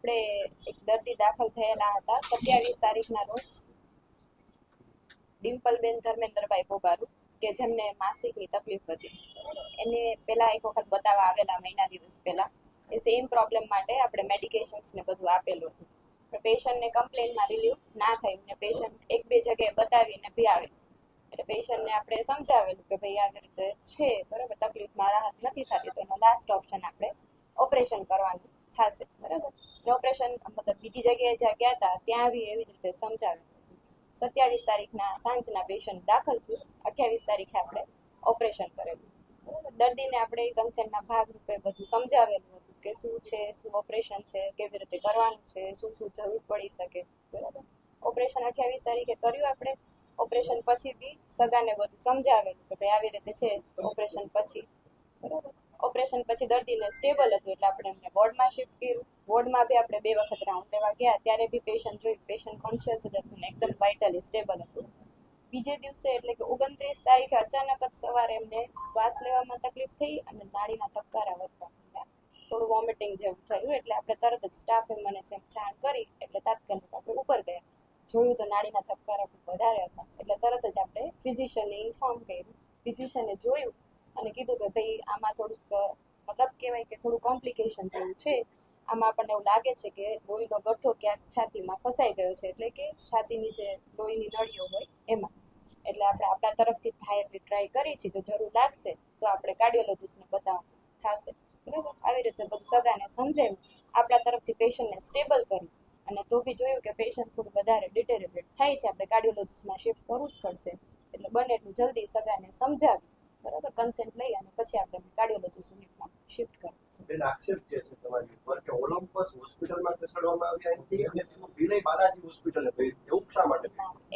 આપણે એક દર્દી દાખલ થયેલા હતા 27 તારીખના રોજ ડિમ્પલબેન ધર્મેન્દ્રભાઈ બોબારુ કે જેમને માસિકની તકલીફ હતી. એને પહેલા એક વખત બતાવવા આવેલા મહિના દિવસ પહેલા. એ સેમ પ્રોબ્લેમ માટે આપણે મેડિકેશન્સ ને બધું આપેલું હતું. પેશન્ટને કમ્પ્લેનમાં રિલીવ ના થયું ને પેશન્ટ એક બે જગ્યાએ બતાવીને બી આવે. એટલે પેશન્ટને આપણે સમજાવેલું કે ભાઈ આવી રીતે છે બરાબર, તકલીફમાં રાહત નથી થતી તો એનો લાસ્ટ ઓપ્શન આપણે ઓપરેશન કરવાનું થશે બરાબર. ને ઓપરેશન મતલબ બીજી જગ્યાએ જ્યાં ગયા હતા ત્યાં બી એવી જ રીતે સમજાવેલું હતું. 27 તારીખના સાંજના પેશન્ટ દાખલ થયું, 28 તારીખે આપણે ઓપરેશન કરેલું બરાબર. દર્દીને આપણે કન્સેન્ટના ભાગરૂપે બધું સમજાવેલું હતું કે શું છે, શું ઓપરેશન છે, કેવી રીતે કરવાનું છે, શું શું જરૂર પડી શકે બરાબર. ઓપરેશન 28 તારીખે કર્યું આપણે. ઓપરેશન પછી બી સગાને બધું સમજાવેલું કે ભાઈ આવી રીતે છે ઓપરેશન પછી બરાબર. ઓપરેશન પછી દર્દીને સ્ટેબલ હતું એટલે આપણે એમને વોર્ડમાં શિફ્ટ કર્યું. વોર્ડમાં બી આપણે 2 વખત રાઉન્ડ લેવા ગયા ત્યારે બી પેશન્ટ જોયું, પેશન્ટ કોન્શિયસ જ હતું ને એકદમ વાઇટલી સ્ટેબલ હતું. બીજે દિવસે એટલે કે 29 તારીખે અચાનક જ સવારે એમને શ્વાસ લેવામાં તકલીફ થઈ અને નાડીના ધબકારા વધવા માંડ્યા. થોડું વોમિટિંગ જેવું થયું એટલે આપણે તરત જ સ્ટાફે મને જેમ જાણ કરી એટલે તાત્કાલિક આપણે ઉપર ગયા. જોયું તો નાડીના ધબકારા ખૂબ વધારે હતા એટલે તરત જ આપણે ફિઝિશિયનને ઇન્ફોર્મ કર્યું. ફિઝિશિયને જોયું અને કીધું કે ભાઈ આમાં થોડુંક મતલબ કહેવાય કે થોડું કોમ્પ્લિકેશન જેવું છે. આમાં આપણને એવું લાગે છે કે લોહીનો ગઠ્ઠો ક્યાંક છાતીમાં ફસાઈ ગયો છે, એટલે કે છાતીની જે લોહીની નળીઓ હોય એમાં. એટલે આપણે આપણા તરફથી થાય એટલી ટ્રાય કરી છે. જો જરૂર લાગશે તો આપણે કાર્ડિયોલોજિસ્ટને બતાવવાનું થશે બરાબર. આવી રીતે બધું સગાને સમજાવ્યું, આપણા તરફથી પેશન્ટને સ્ટેબલ કર્યું અને તો બી જોયું કે પેશન્ટ થોડું વધારે ડિટેરેટેડ થાય છે, આપણે કાર્ડિયોલોજિસ્ટમાં શિફ્ટ કરવું જ પડશે. એટલે બને એટલું જલ્દી સગાને સમજાવી બરાબર, કન્સેન્ટ લઈ અને પછી આપણે કાર્ડિયોલોજિસ્ટ યુનિટમાં શિફ્ટ કરવું છે. બેન આક્ષેપ જે છે તમારી ઉપર કે ઓલિમ્પસ હોસ્પિટલમાં ખસેડવામાં આવ્યા નથી અને તેનું વિલય બાલાજી હોસ્પિટલે કર્યું, એવું શા માટે?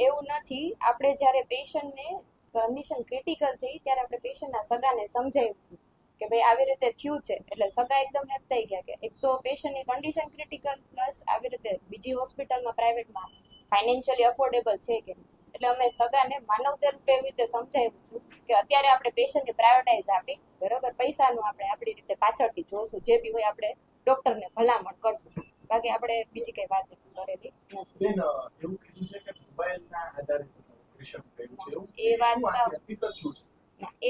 એવું નથી. આપણે જ્યારે પેશન્ટને કન્ડિશન ક્રિટિકલ થઈ ત્યારે આપણે પેશન્ટના સગાને સમજાવ્યું હતું કે ભાઈ આવી રીતે થયું છે. એટલે સગા એકદમ હેપ થઈ ગયા કે એક તો પેશન્ટની કન્ડિશન ક્રિટિકલ પ્લસ આવી રીતે બીજી હોસ્પિટલમાં પ્રાઇવેટમાં ફાઇનાન્શિયલી અફોર્ડેબલ છે કે નહીં. એટલે અમે સગાને માનવતા રૂપે એવી રીતે સમજાવ્યું હતું કે અત્યારે આપણે પેશન્ટને પ્રાયોરિટાઇઝ આપી બરાબર, પૈસાનું આપણે આપણી રીતે પાછળથી જોશું, જે બી હોય આપણે ડૉક્ટરને ભલામણ કરશું, બાકી આપણે બીજી કઈ વાત કરેલી નથી. બેન એવું કીધું છે કે મોબાઈલના આધારે ઓપરેશન કર્યું છે, એવું એ વાત સાવ હકીકત શું છે?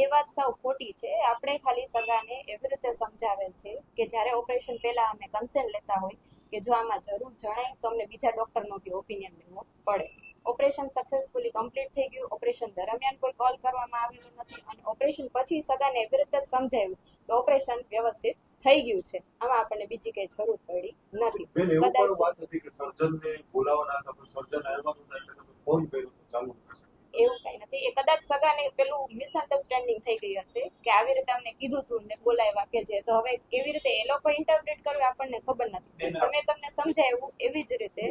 એ વાત સાવ ખોટી છે. આપણે ખાલી સગાને એવી રીતે સમજાવેલ છે કે જ્યારે ઓપરેશન પહેલા અમે કન્સેન્ટ લેતા હોય કે જો આમાં જરૂર જણાય તો અમને બીજા ડૉક્ટરનો બી ઓપિનિયન લેવો પડે. ઓપરેશન સક્સેસફુલી કમ્પ્લીટ થઈ ગયું. ઓપરેશન દરમિયાન કોઈ કોલ કરવામાં આવેલો નથી અને ઓપરેશન પછી સગાને એવી રીતે જ સમજાવ્યું કે ઓપરેશન વ્યવસ્થિત થઈ ગયું છે, આમાં આપણને બીજી કઈ જરૂર પડી નથી. બેન એવું પણ વાત હતી કે સર્જનને બોલાવવાના હતા પણ સર્જન આવ્યા નહોતા એટલે તમે ફોન કર્યો તો ચાલુ કરશે. એવું કઈ નથી. એ કદાચ સગાને પેલું મિસઅન્ડરસ્ટેન્ડિંગ થઈ ગઈ હશે કે આવી રીતે અમને કીધું તું ને બોલાવ્યા કે જે, તો હવે કેવી રીતે એ લોકો ઇન્ટરપ્રેટ કરવે આપણને ખબર નથી. પણ મેં તમને સમજાવ્યું એવી જ રીતે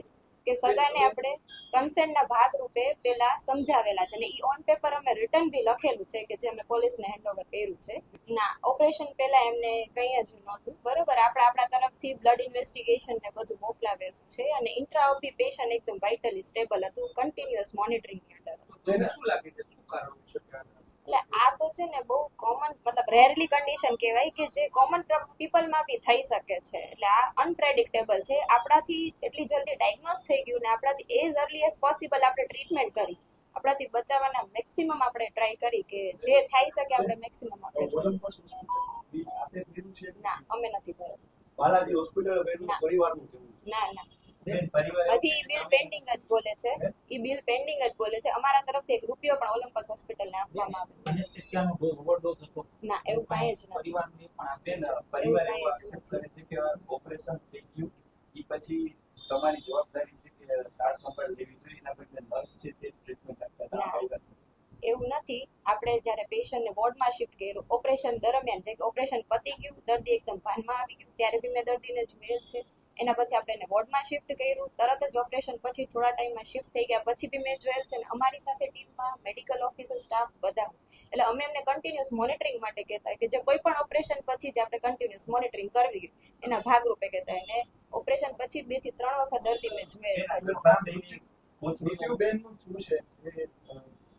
કે સગાને આપણે કન્સેન્ટના ભાગરૂપે પેલા સમજાવેલા છે અને ઈ ઓન પેપર અમે રિટર્ન બી લખેલું છે કે જે અમે પોલીસને હેન્ડઓવર કર્યું છે. ના, ઓપરેશન પહેલા એમને કંઈ જ નહોતું બરોબર. આપણે આપણા તરફથી બ્લડ ઇન્વેસ્ટિગેશન ને બધું મોકલાવેલું છે અને ઇન્ટ્રાઓપી પેશન્ટ એકદમ વાઇટલી સ્ટેબલ હતું, કન્ટિન્યુઅસ મોનિટરિંગની અંડર હતું. તેને શું લાગે છે શું કારણ છે? એટલે આ તો છે ને બહુ કોમન મતલબ રેરલી કન્ડિશન કહેવાય કે જે કોમન પીપલમાં બી થઈ શકે છે. એટલે આ અનપ્રેડિક્ટેબલ છે. આપણાથી એટલી જલ્દી ડાયગ્નોઝ થઈ ગયું ને આપણાથી એઝ અર્લી એઝ પોસિબલ આપણે ટ્રીટમેન્ટ કરી, આપણાથી બચાવવાના મેક્સિમમ આપણે ટ્રાય કરી કે જે થઈ શકે આપણે મેક્સિમમ આપણે ના, અમે નથી ભરેલું. બાલાજી હોસ્પિટલ પરિવારનું ના ના, હજી બિલ પેન્ડિંગ જ બોલે છે. ઈ બિલ પેન્ડિંગ જ બોલે છે. અમારા તરફથી 1 રૂપિયો પણ ઓલિમ્પસ હોસ્પિટલને આપવામાં આવે એનેસ્થેસિયાનો ઓવરડોઝ હતો ના, એવું કાંઈ જ નથી. પરિવારને પણ પરિવાર એવું આક્ષેપ કરે છે કે ઓપરેશન થઈ ગયું એ પછી તમારી જવાબદારી છે કે સાર સંભાળ લેવી જોઈએ, એના બદલે નર્સ છે તે ટ્રીટમેન્ટ આપતા. એવું નથી. આપણે જ્યારે પેશન્ટને વોર્ડમાં શિફ્ટ કર્યું ઓપરેશન દરમિયાન, જે ઓપરેશન પતી ગયું, દર્દી એકદમ ભાનમાં આવી ગયું ત્યારે બી મેં દર્દીને જોયેલ છે. એના પછી આપણે એને વોર્ડમાં શિફ્ટ કર્યું, તરત જ ઓપરેશન પછી થોડા ટાઈમમાં શિફ્ટ થઈ ગયા પછી બી મેં જોયેલ છે. ને અમારી સાથે ટીમમાં મેડિકલ ઓફિસર સ્ટાફ બધા, એટલે અમે એમને કન્ટિન્યુઅસ મોનિટરિંગ માટે કહેતા કે જે કોઈ પણ ઓપરેશન પછી જ આપણે કન્ટિન્યુઅસ મોનિટરિંગ કરવી એના ભાગરૂપે કહેતા. અને ઓપરેશન પછી 2 થી 3 વખત દર્દી મેં જોયેલ છે. બેનનું શું છે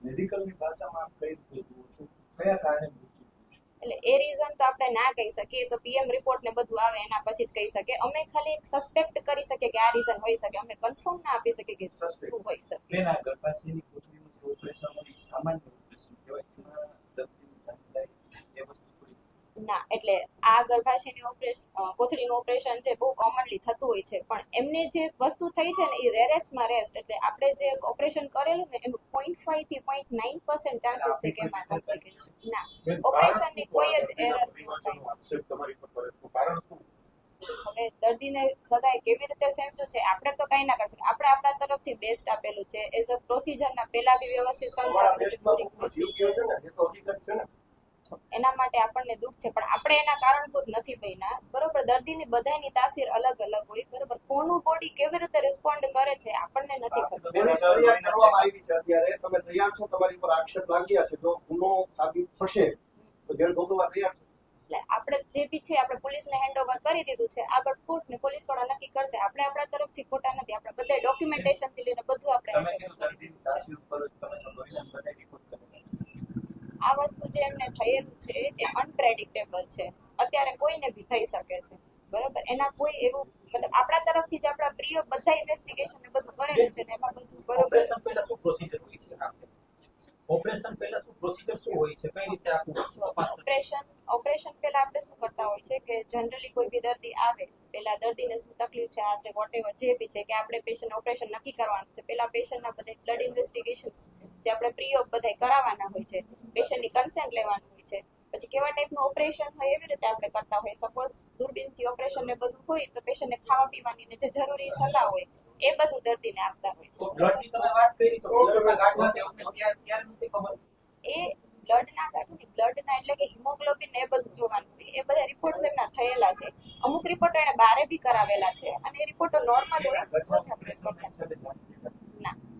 મેડિકલની ભાષામાં કઈ રીતે જુઓ છો, કયા કારણે મૃત્યુ થયું છે? એટલે એ રીઝન તો આપણે ના કહી શકીએ, તો પીએમ રિપોર્ટ ને બધું આવે એના પછી જ કહી શકીએ. અમે ખાલી એક સસ્પેક્ટ કરી શકીએ કે આ રીઝન હોઈ શકે, અમે કન્ફર્મ ના આપી શકીએ કે Suspect. શું હોઈ શકે. બેન, આ ગર્ભાશયની કોથળીનું જે ઓપરેશન હોય એ સામાન્ય ઓપરેશન કહેવાય. એમાં દર્દીની જાનદારી એ વસ્તુ થોડી ના, એટલે આ ગર્ભાશયની ઓપરેશન કોથળીનું ઓપરેશન છે બહુ કોમનલી થતું હોય છે, પણ એમને જે વસ્તુ થઈ છે ને એ રેરેસ્ટમાં રેસ્ટ, એટલે આપણે જે ઓપરેશન કરેલું ને એનું 0.5 થી 0.9% ચાન્સીસ છે કે એમાં કોમ્પ્લિકેશન ના, ઓપરેશનની કોઈ જ એરર તમારી પર કરે તો કારણ શું? હવે દર્દીને સદાય કેવી રીતે સમજવું છે આપણે તો કઈ ના કરી શકીએ. આપણે આપણા તરફથી બેસ્ટ આપેલું છે એઝ અ પ્રોસિજરના પહેલા બી વ્યવસ્થિત તમારા સમજાવેલું છે દેશમાં પૂરી કોઈનો જીવ ગયો છે ને એ તો હકીકત છે ને. એના માટે આપણને દુઃખ છે, પણ આપણે એના કારણભૂત નથી બન્યા. બરોબર, દર્દીની બધાની તાસીર અલગ અલગ હોય. બરોબર, કોનું બોડી કેવી રીતે રિસ્પોન્ડ કરે છે આપણને નથી ખબર. પોલીસ ફરિયાદ કરવામાં આવી છે અત્યારે, તમે તૈયાર છો? તમારી પર આક્ષેપ લાગ્યા છે, જો ગુનો સાબિત થશે તો જેલ ભોગવવા તૈયાર છો? એટલે આપણે જે બી છે આપણે પોલીસને હેન્ડઓવર કરી દીધું છે. આગળ કોર્ટ ને પોલીસ વાળા નક્કી કરશે. આપણે આપણા તરફથી ખોટા નથી, આપણે બધા ડોક્યુમેન્ટેશન થી લઈને બધું આપણે તમે handover કીધું કરી દર્દીની દીધું છે. તાસીર ઉપર જ તમે તો લોહીના બધા રિપોર્ટ કરેલા. આ વસ્તુ જે એમને થયેલું છે એ અનપ્રેડિક્ટેબલ છે, અત્યારે કોઈને બી થઈ શકે છે. બરોબર, એના કોઈ એવું મતલબ આપણા તરફથી જ આપણા પ્રિય બધા ઇન્વેસ્ટિગેશન ને બધું કરેલું છે ને એમાં બધું બરોબર ઓપરેશન છે. પહેલા શું પ્રોસિજર હોય છે આખે? ઓપરેશન પહેલા શું પ્રોસિજર શું હોય છે? કઈ રીતે આખું તપાસ થાય? ઓપરેશન પહેલા આપણે શું કરતા હોય છે કે જનરલી કોઈ બી દર્દી આવે પહેલા દર્દીને શું તકલીફ છે આ તે વોટેવર જે બી છે કે આપણે પેશન્ટ ઓપરેશન નક્કી કરવાનું છે. પહેલા પેશન્ટના બધા બ્લડ ઇન્વેસ્ટિગેશન્સ જે આપણે પ્રી ઓપ બધા કરાવવાના હોય છે, પેશન્ટની કન્સેન્ટ લેવાનું હોય છે. પછી કેવા ટાઈપનું ઓપરેશન હોય એવી રીતે આપણે કરતા હોય. સપોઝ દૂરબીનથી ઓપરેશન ને બધું હોય તો પેશન્ટને ખાવા પીવાની ને જે જરૂરી સલાહ હોય એ બધું દર્દીને આપતા હોય તો છે. બ્લડની તમે વાત કરી તો બ્લડના ગાંઠવા તે અમને ત્યારે નથી ખબર. એ બ્લડના ગાંઠની બ્લડના એટલે કે હિમોગ્લોબિન ને એ બધું જોવાનું હોય. એ બધા રિપોર્ટ્સ એમના થયેલા છે. અમુક રિપોર્ટો એને બારે બી કરાવેલા છે અને એ રિપોર્ટો નોર્મલ હોય તો જ આપણે કરતા.